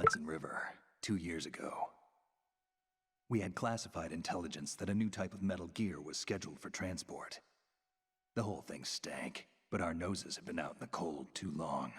Hudson River 2 years ago. We had classified intelligence that a new type of metal gear was scheduled for transport. The whole thing stank, but our noses had been out in the cold too long.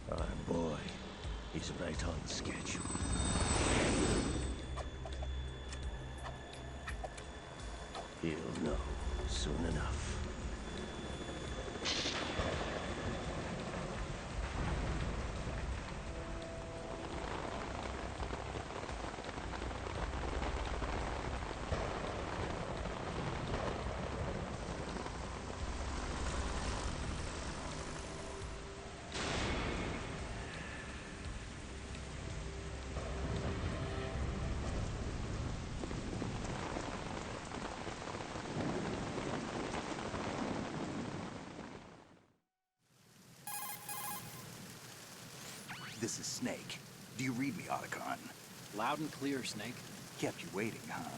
Our boy is right on schedule. He'll know soon enough. This is Snake. Do you read me, Otacon? Loud and clear, Snake. Kept you waiting, huh?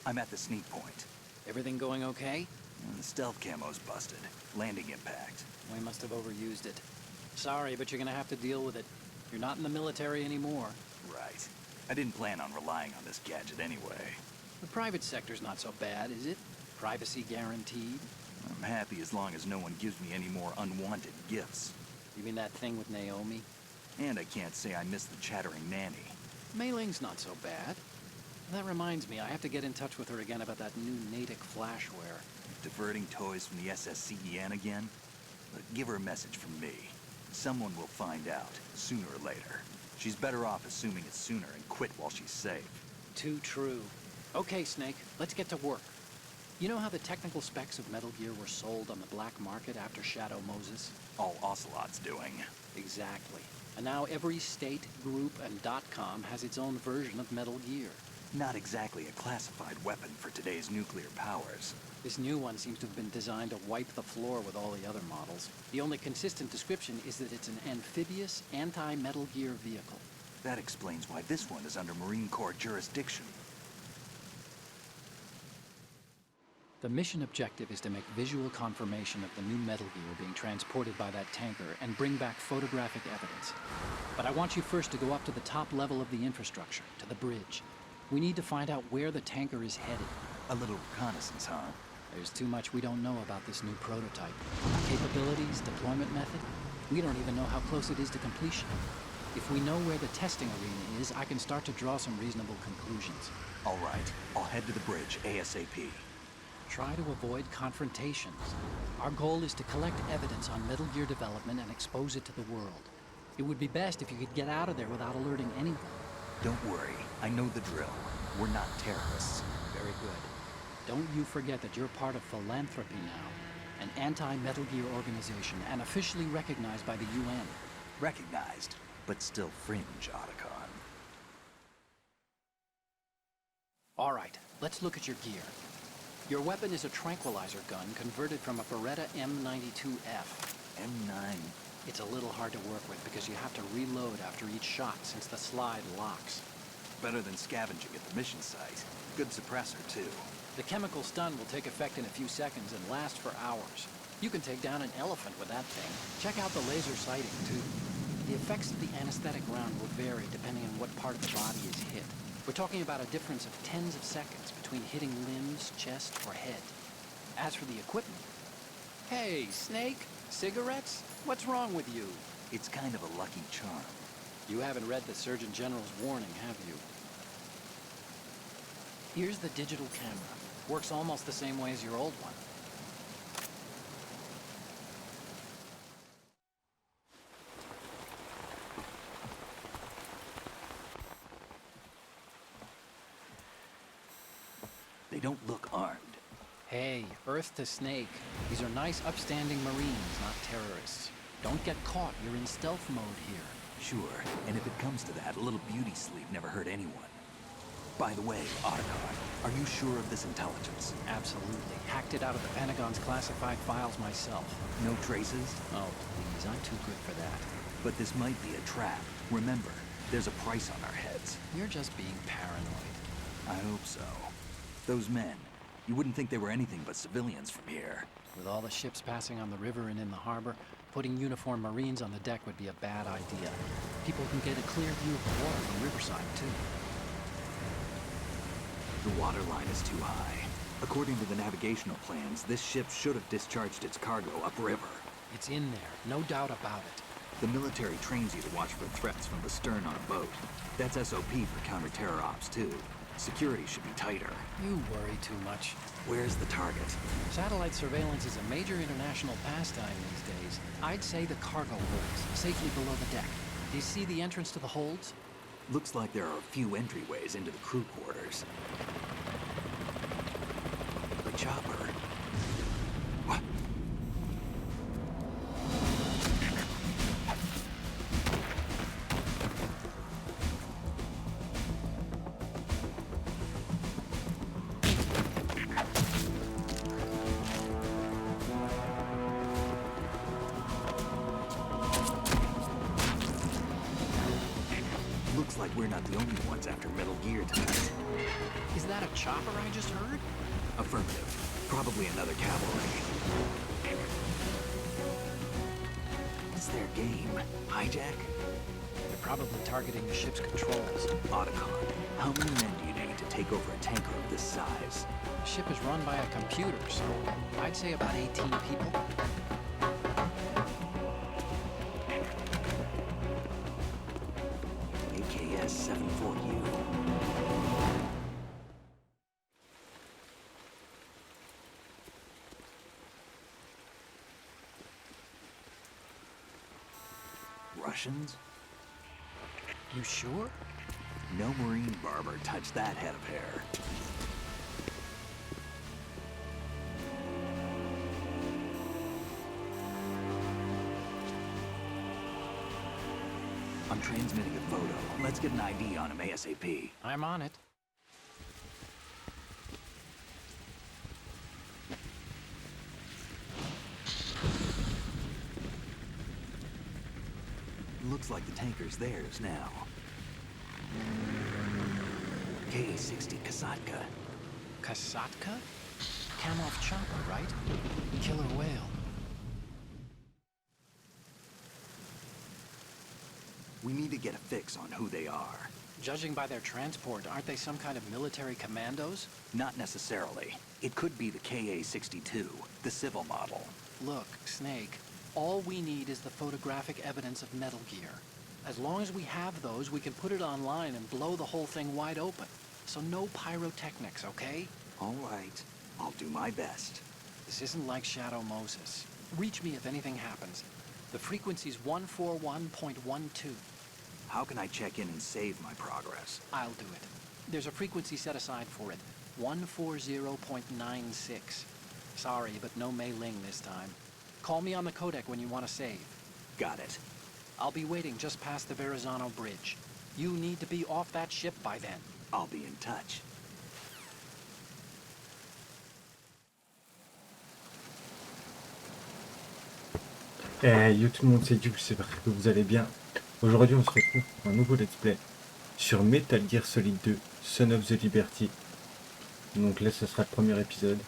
I'm at the sneak point. Everything going okay? The stealth camo's busted. Landing impact. We must have overused it. Sorry, but you're gonna have to deal with it. You're not in the military anymore. Right. I didn't plan on relying on this gadget anyway. The private sector's not so bad, is it? Privacy guaranteed? I'm happy as long as no one gives me any more unwanted gifts. You mean that thing with Naomi? And I can't say I miss the chattering nanny. Mei Ling's not so bad. That reminds me, I have to get in touch with her again about that new Natick flashware. Diverting toys from the SSCEN again? But give her a message from me. Someone will find out, sooner or later. She's better off assuming it sooner and quit while she's safe. Too true. Okay, Snake, let's get to work. You know how the technical specs of Metal Gear were sold on the black market after Shadow Moses? All Ocelot's doing. Exactly. And now every state, group, and .com has its own version of Metal Gear. Not exactly a classified weapon for today's nuclear powers. This new one seems to have been designed to wipe the floor with all the other models. The only consistent description is that it's an amphibious, anti-Metal Gear vehicle. That explains why this one is under Marine Corps jurisdiction. The mission objective is to make visual confirmation of the new Metal Gear being transported by that tanker and bring back photographic evidence. But I want you first to go up to the top level of the infrastructure, to the bridge. We need to find out where the tanker is headed. A little reconnaissance, huh? There's too much we don't know about this new prototype. Capabilities, deployment method. We don't even know how close it is to completion. If we know where the testing arena is, I can start to draw some reasonable conclusions. All right, I'll head to the bridge ASAP. Try to avoid confrontations. Our goal is to collect evidence on Metal Gear development and expose it to the world. It would be best if you could get out of there without alerting anyone. Don't worry, I know the drill. We're not terrorists. Very good. Don't you forget that you're part of Philanthropy now, an anti-Metal Gear organization and officially recognized by the UN. Recognized, but still fringe, Otacon. All right, let's look at your gear. Your weapon is a tranquilizer gun converted from a Beretta M92F. M9. It's a little hard to work with because you have to reload after each shot since the slide locks. Better than scavenging at the mission site. Good suppressor, too. The chemical stun will take effect in a few seconds and last for hours. You can take down an elephant with that thing. Check out the laser sighting, too. The effects of the anesthetic round will vary depending on what part of the body is hit. We're talking about a difference of tens of seconds between hitting limbs, chest, or head. As for the equipment... Hey, Snake? Cigarettes? What's wrong with you? It's kind of a lucky charm. You haven't read the Surgeon General's warning, have you? Here's the digital camera. Works almost the same way as your old one. They don't look armed. Hey, Earth to Snake. These are nice, upstanding Marines, not terrorists. Don't get caught. You're in stealth mode here. Sure, and if it comes to that, a little beauty sleep never hurt anyone. By the way, Otacon, are you sure of this intelligence? Absolutely. Hacked it out of the Pentagon's classified files myself. No traces? Oh, please, I'm too good for that. But this might be a trap. Remember, there's a price on our heads. You're just being paranoid. I hope so. Those men, you wouldn't think they were anything but civilians from here. With all the ships passing on the river and in the harbor, putting uniformed Marines on the deck would be a bad idea. People can get a clear view of the water from Riverside, too. The water line is too high. According to the navigational plans, this ship should have discharged its cargo upriver. It's in there, no doubt about it. The military trains you to watch for threats from the stern on a boat. That's SOP for counter-terror ops, too. Security should be tighter. You worry too much. Where's the target? Satellite surveillance is a major international pastime these days. I'd say the cargo holds, safely below the deck. Do you see the entrance to the holds? Looks like there are a few entryways into the crew quarters. The chopper. What? Looks like we're not the only ones after Metal Gear tonight. Is that a chopper I just heard? Affirmative. Probably another cavalry. What's their game? Hijack? They're probably targeting the ship's controls. Otacon, how many men do you need to take over a tanker of this size? The ship is run by a computer, so I'd say about 18 people. AKS 74U. Russians? You sure? No Marine barber touched that head of hair. I'm transmitting a photo. Let's get an ID on him ASAP. I'm on it. Looks like the tanker's theirs now. Ka-60 Kasatka. Kasatka? Kamov chopper, right? Killer whale. We need to get a fix on who they are. Judging by their transport, aren't they some kind of military commandos? Not necessarily. It could be the Ka-62, the civil model. Look, Snake, all we need is the photographic evidence of Metal Gear. As long as we have those, we can put it online and blow the whole thing wide open. So no pyrotechnics, okay? All right. I'll do my best. This isn't like Shadow Moses. Reach me if anything happens. The frequency's 141.12. How can I check in and save my progress? I'll do it. There's a frequency set aside for it. 140.96. Sorry, but no Mei Ling this time. Call me on the codec when you want to save. Got it. I'll be waiting just past the Verrazano Bridge. You need to be off that ship by then. I'll be in touch. Yo tout le monde, c'est Duke, j'espère que vous allez bien. Aujourd'hui on se retrouve pour un nouveau let's play sur Metal Gear Solid 2, Son of the Liberty. Donc là ce sera le premier épisode.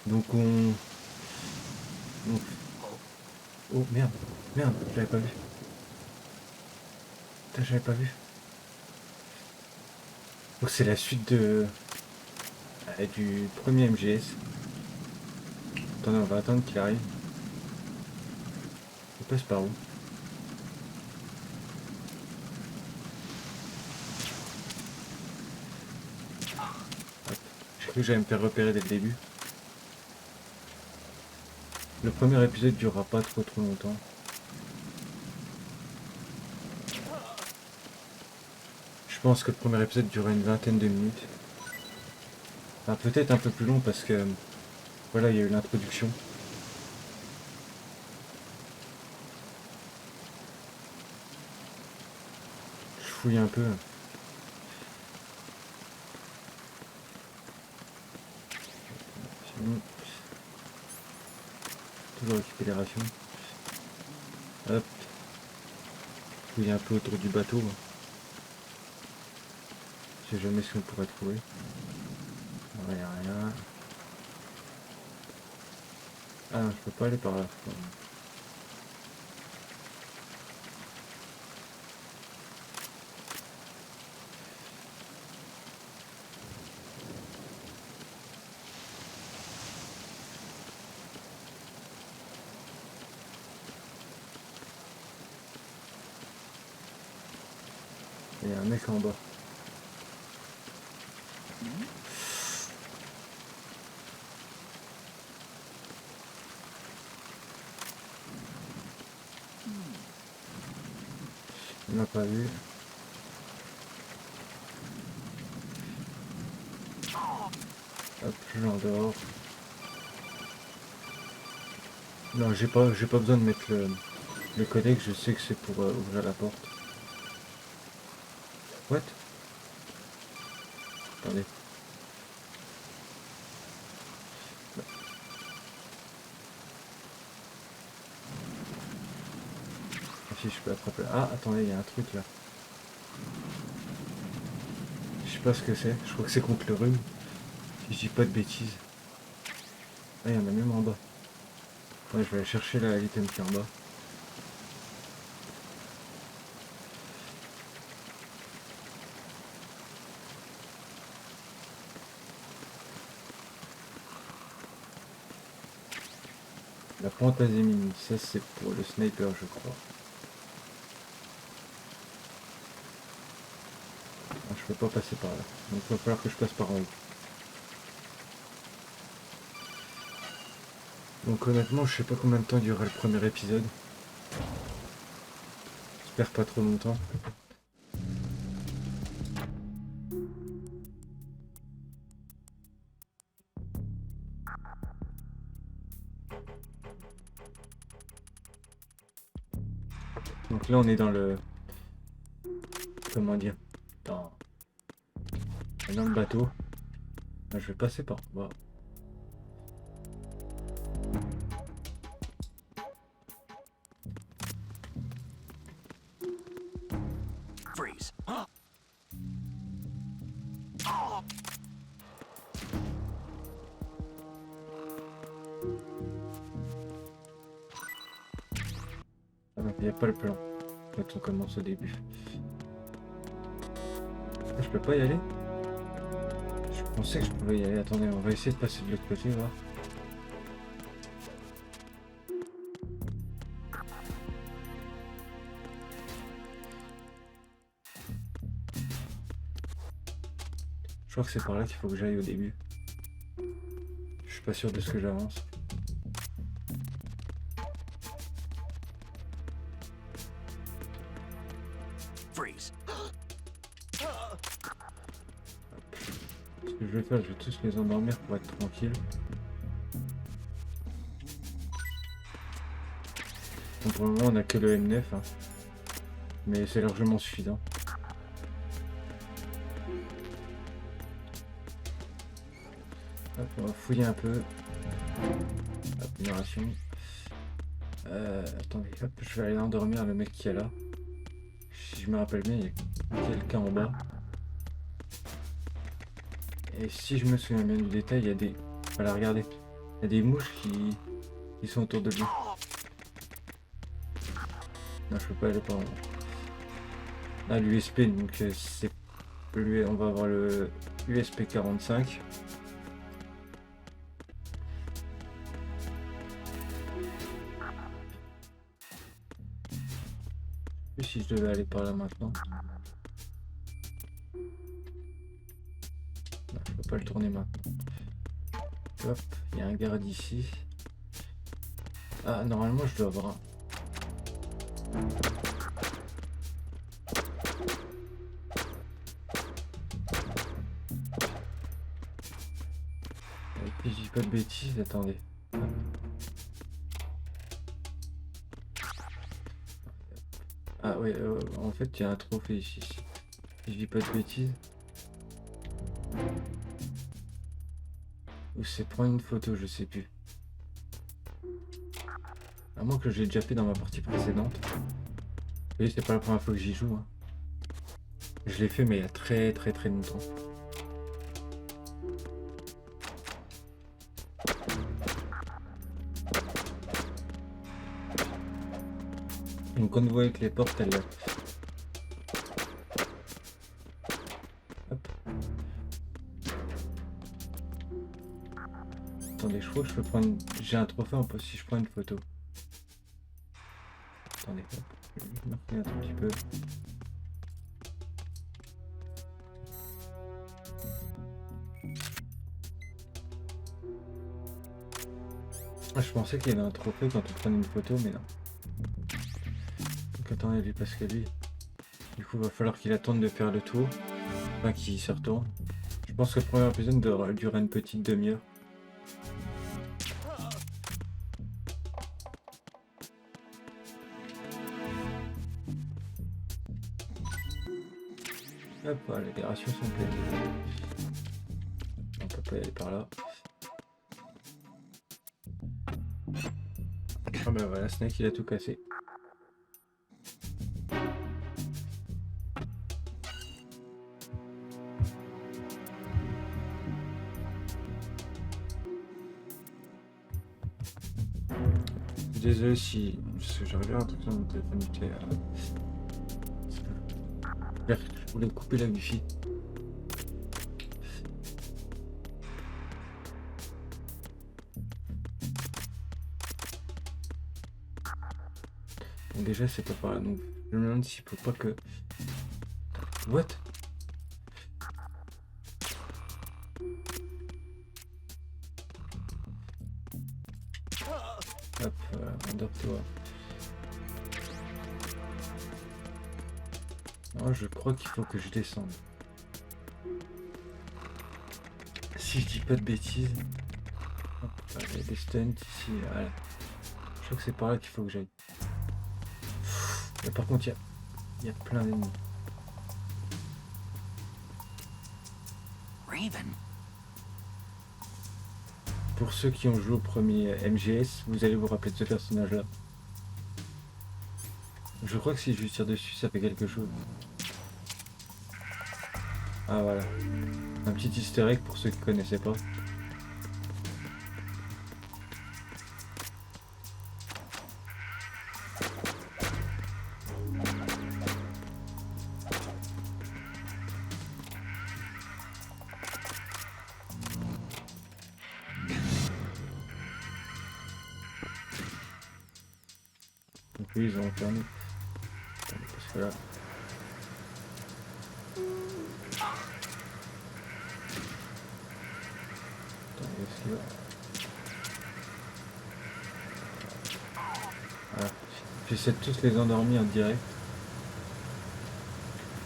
Donc Oh merde, je l'avais pas vu. Putain, j'avais pas vu. Donc c'est la suite du premier MGS. Attendez, on va attendre qu'il arrive. Il passe par où? Hop. J'ai cru que j'allais me faire repérer dès le début. Le premier épisode durera pas trop longtemps. Je pense que le premier épisode durera une vingtaine de minutes. Enfin, peut-être un peu plus long parce que voilà, il y a eu l'introduction. Je fouille un peu. Sinon, toujours récupération. Hop. Fouille un peu autour du bateau. Je sais jamais ce qu'on pourrait trouver. Il n'y a rien. Ah non, je peux pas aller par là. Il y a un mec en bas. On n'a pas vu. Hop, je l'en dehors. Non, j'ai pas besoin de mettre le codec, je sais que c'est pour ouvrir la porte. What? Attendez. Si je peux attraper. Ah, attendez, il y a un truc là. Je sais pas ce que c'est. Je crois que c'est contre le rhume. Si je dis pas de bêtises. Ah, il y en a même en bas. Ouais, je vais aller chercher l'item qui est en bas. La Pantazémine, ça c'est pour le sniper, je crois. Ah, je peux pas passer par là, donc il va falloir que je passe par en haut. Donc honnêtement, je sais pas combien de temps durera le premier épisode. J'espère pas trop longtemps. Donc là on est dans le... Comment dire? Dans le bateau. Là, je vais passer par... Wow. Freeze. Ah non, il n'y a pas le plan. Quand on commence au début. Ah, je peux pas y aller? Je pensais que je pouvais y aller. Attendez, on va essayer de passer de l'autre côté, voir. Je crois que c'est par là qu'il faut que j'aille au début. Je suis pas sûr de ce que j'avance. Freeze. Ce que je vais faire, je vais tous les endormir pour être tranquille. Donc pour le moment, on a que le M9, hein. Mais c'est largement suffisant. Hop, on va fouiller un peu. Hop, narration. Attendez, hop, je vais aller endormir le mec qui est là. Si je me rappelle bien, il y a quelqu'un en bas. Et si je me souviens bien du détail, il y a des... Voilà, regardez. Il y a des mouches qui sont autour de lui. Non, je peux pas aller par là. Ah, l'USP, donc c'est... On va avoir le USP 45. Et si je devais aller par là maintenant. Non, je peux pas le tourner maintenant. Hop, il y a un garde ici. Ah, normalement je dois avoir un. Et puis je dis pas de bêtises, attendez. Ah ouais, en fait il y a un trophée ici. Si je dis pas de bêtises. Ou c'est prendre une photo, je sais plus. À moins que j'ai déjà fait dans ma partie précédente. Vous voyez, c'est pas la première fois que j'y joue, hein. Je l'ai fait mais il y a très longtemps. Donc quand vous voyez que les portes elles... Hop. Attendez, je crois que je peux prendre... J'ai un trophée en poste si je prends une photo. Attendez, hop. Je vais marquer un tout petit peu. Ah, je pensais qu'il y avait un trophée quand on prenait une photo, mais non. Donc attendez, lui, parce que lui, du coup, va falloir qu'il attende de faire le tour. Enfin, qu'il se retourne. Je pense que le premier épisode devrait durer une petite demi-heure. Hop, voilà, les rations sont pleines. On peut pas y aller par là. Ah bah voilà, Snake il a tout cassé. Désolé si j'aurais bien l'impression de mon téléphone était... Je voulais couper la wifi. Donc déjà c'est pas par là, donc je me demande s'il faut pas que... What? Hop, endors-toi. Non, je crois qu'il faut que je descende. Si je dis pas de bêtises. Hop, il y a des stunts ici, voilà. Je crois que c'est par là qu'il faut que j'aille. Mais par contre, il y a plein d'ennemis. Raven. Pour ceux qui ont joué au premier MGS, vous allez vous rappeler de ce personnage-là. Je crois que si je lui tire dessus, ça fait quelque chose. Ah voilà. Un petit easter egg pour ceux qui connaissaient pas. Donc oui, ils ont fermé. Parce que là... Attends, où est-ce qu'il va? Voilà. J'essaie de tous les endormir en direct.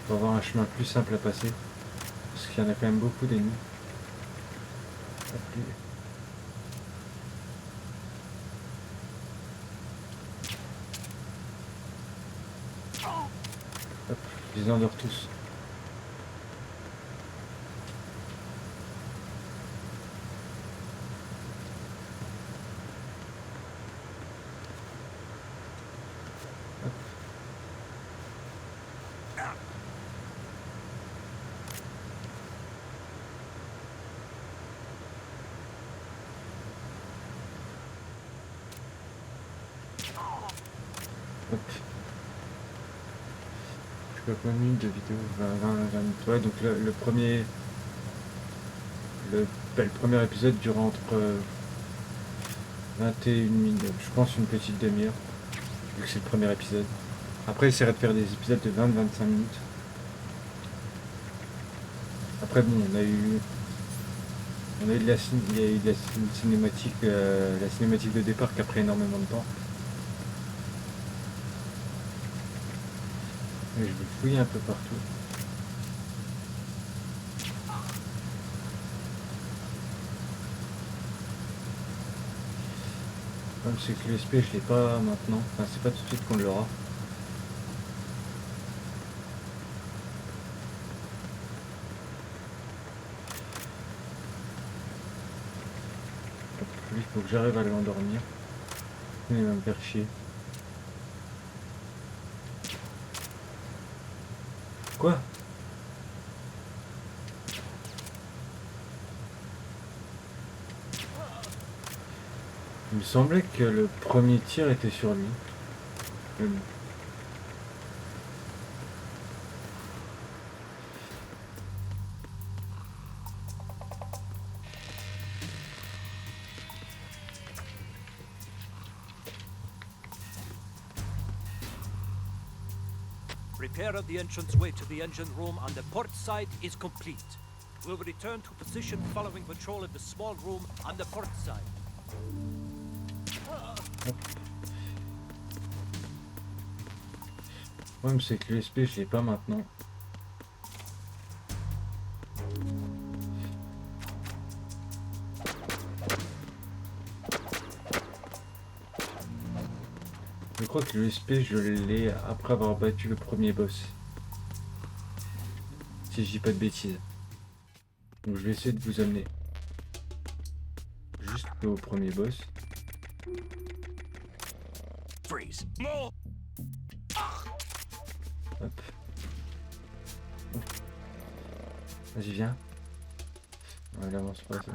Pour avoir un chemin plus simple à passer. Parce qu'il y en a quand même beaucoup d'ennemis. Hop, lui. Hop, je les endors tous. Hop. Je sais pas combien de minutes de vidéo, 20 minutes. Ouais, donc le premier... Le premier épisode dure entre 21 minutes, je pense une petite demi-heure, vu que c'est le premier épisode. Après, j'essaierai de faire des épisodes de 20-25 minutes. Après, bon, il y a eu de il y a eu de la cinématique de départ qui a pris énormément de temps. Et je vais fouiller un peu partout. Le problème, c'est que l'USP, je l'ai pas maintenant. Enfin, c'est pas tout de suite qu'on l'aura. Lui, il faut que j'arrive à l'endormir. Il va me faire chier. Quoi? Il me semblait que le premier tir était sur lui. Mais bon. Repair of the entranceway to the engine room on the port side is complete. We'll return to position following patrol of the small room on the port side. Ouais, mais c'est que l'USP, je l'ai pas maintenant. Je crois que l'USP, je l'ai après avoir battu le premier boss. Si je dis pas de bêtises. Donc je vais essayer de vous amener juste au premier boss. Freeze. No! Hop. Vas-y, viens. Ouais, il avance pas, ça.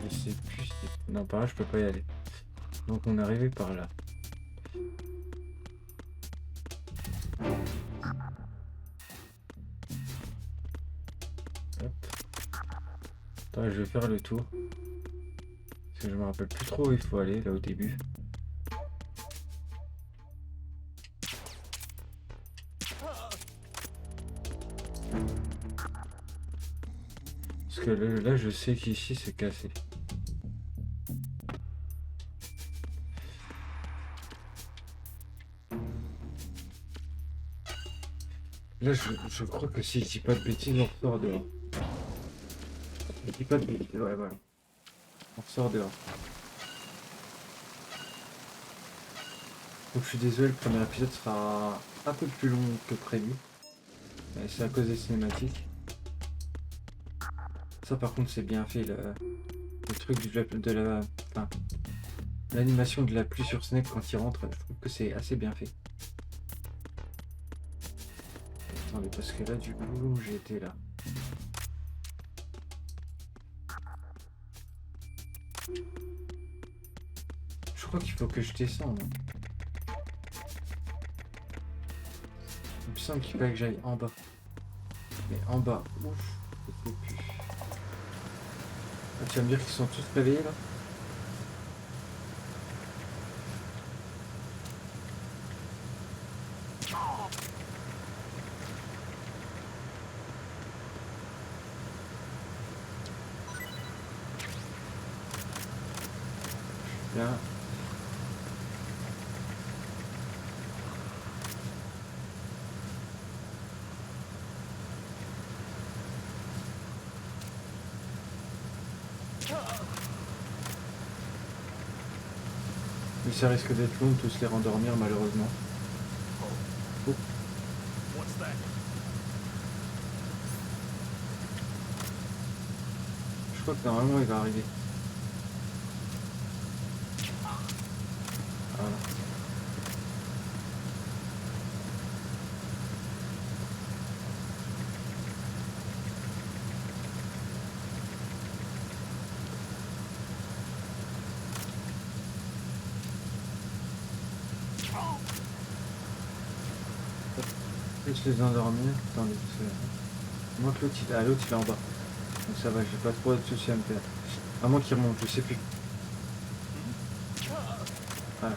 Je sais plus. Non, par là, je peux pas y aller. Donc on est arrivé par là. Hop. Attends, je vais faire le tour. Parce que je me rappelle plus trop où il faut aller, là au début. Parce que là, je sais qu'ici c'est cassé. Là, je crois que si je dis pas de bêtises, on ressort dehors. Je dis pas de bêtises, ouais, voilà. On ressort dehors. Donc je suis désolé, le premier épisode sera un peu plus long que prévu. C'est à cause des cinématiques. Ça par contre c'est bien fait, le truc de la... Enfin, l'animation de la pluie sur Snake quand il rentre, je trouve que c'est assez bien fait. Attendez, parce que là du coup j'ai été là. Je crois qu'il faut que je descende. Il me semble qu'il fallait que j'aille en bas. Mais en bas, ouf, je sais plus. Ah, tu vas me dire qu'ils sont tous réveillés là? Là. Mais ça risque d'être long de tous les rendormir malheureusement. Oh. What's that? Je crois que normalement il va arriver. Voilà. Je les endormir. Attendez, moi que l'autre il... Ah, l'autre il est en bas. Donc ça va, j'ai pas trop de soucis à me faire. À moins qu'il remonte, je sais plus. Voilà.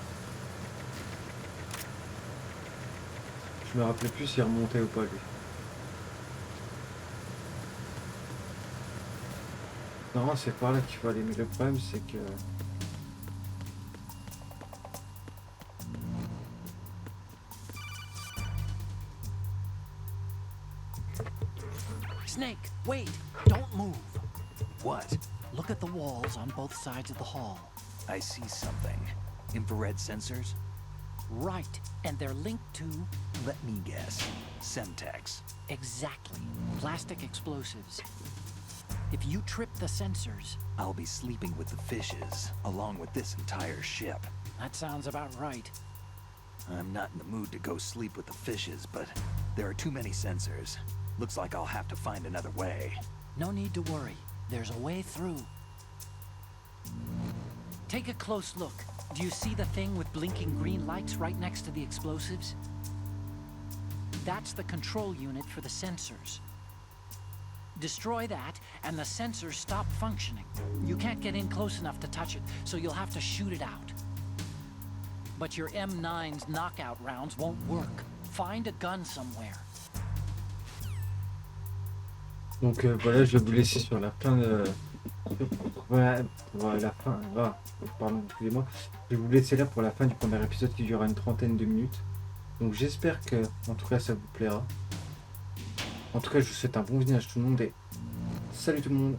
Je me rappelais plus s'il remontait ou pas lui. Non, c'est par là qu'il faut aller, mais le problème c'est que... Snake, wait! Don't move! What? Look at the walls on both sides of the hall. I see something. Infrared sensors? Right, and they're linked to... Let me guess. Semtex. Exactly. Plastic explosives. If you trip the sensors... I'll be sleeping with the fishes, along with this entire ship. That sounds about right. I'm not in the mood to go sleep with the fishes, but there are too many sensors. Looks like I'll have to find another way. No need to worry. There's a way through. Take a close look. Do you see the thing with blinking green lights right next to the explosives? That's the control unit for the sensors. Destroy that, and the sensors stop functioning. You can't get in close enough to touch it, so you'll have to shoot it out. But your M9's knockout rounds won't work. Find a gun somewhere. Donc voilà, je vais vous laisser sur la fin de... Voilà, la fin... Voilà, pardon, excusez-moi. Je vais vous laisser là pour la fin du premier épisode qui durera une trentaine de minutes. Donc j'espère que, en tout cas, ça vous plaira. En tout cas, je vous souhaite un bon visionnage tout le monde et salut tout le monde.